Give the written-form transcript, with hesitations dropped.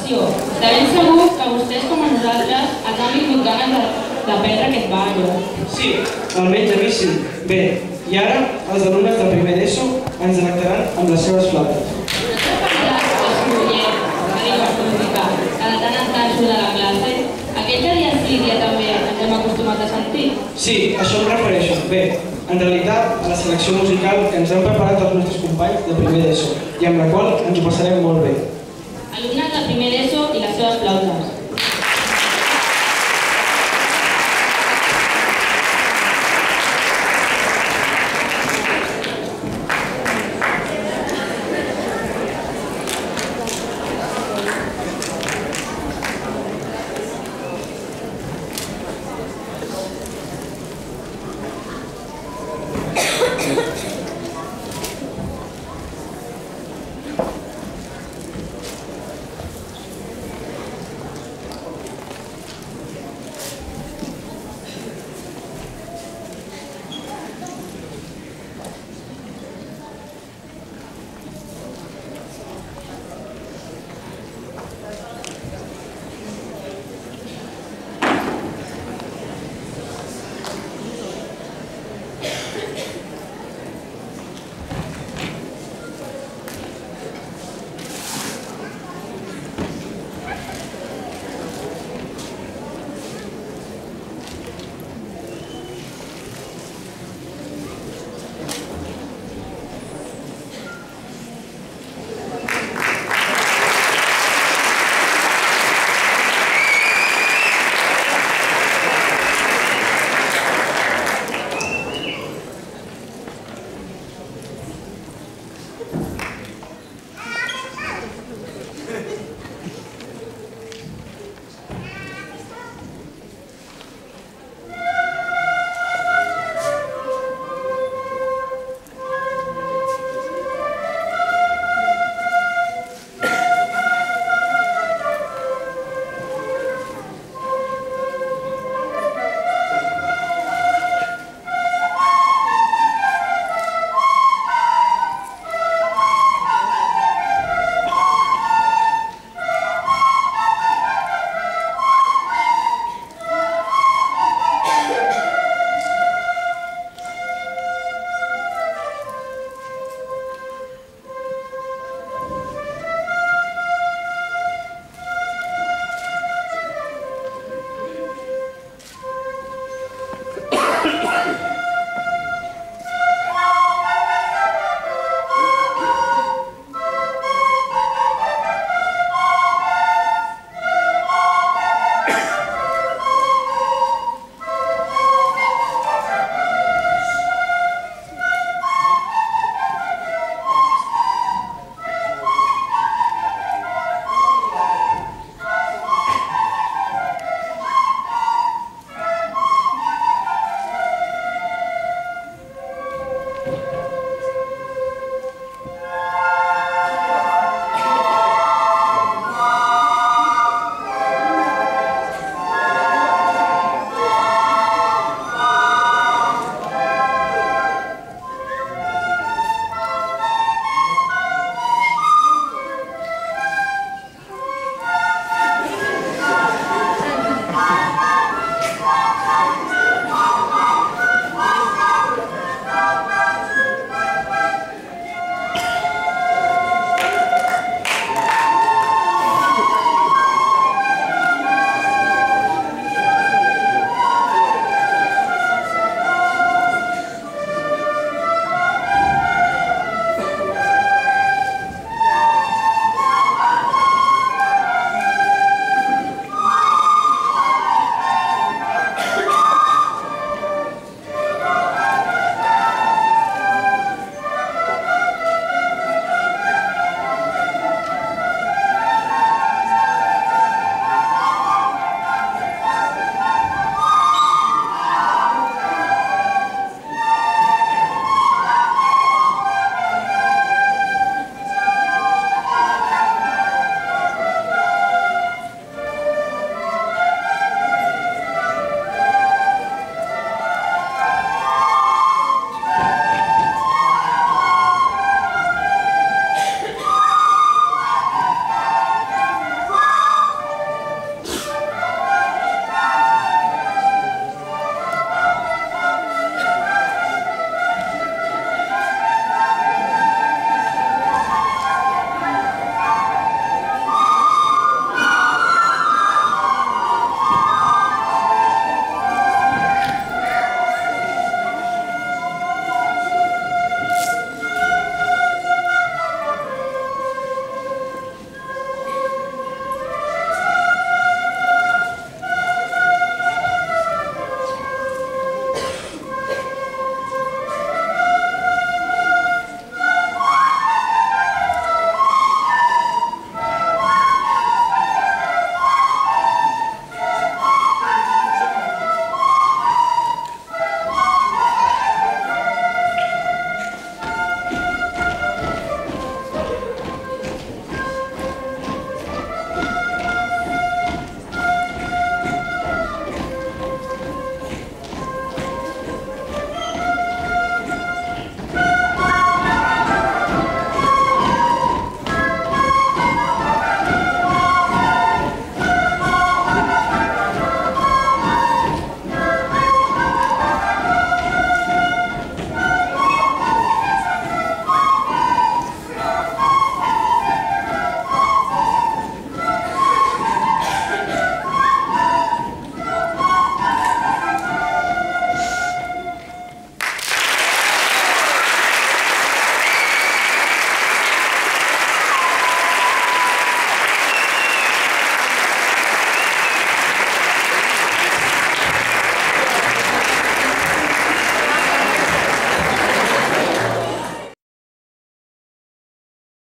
passió. De ben segur que vostès, com a nosaltres, els han vingut ganes d'aprendre aquest ballo. Sí, almenys a mi sí. Bé, i ara els alumnes de primer d'ESO ens delectaran amb les seves flautes. No t'ha parlat el sorollet que diu per música, que de tant en tant surt de la classe? Aquest dia sí, dia també ens hem acostumat a sentir. Sí, a això em refereixo. Bé, en realitat, a la selecció musical que ens han preparat els nostres companys de primer d'ESO i amb la qual ens ho passarem molt bé. Alumnes de primer d'ESO i les seves flautes.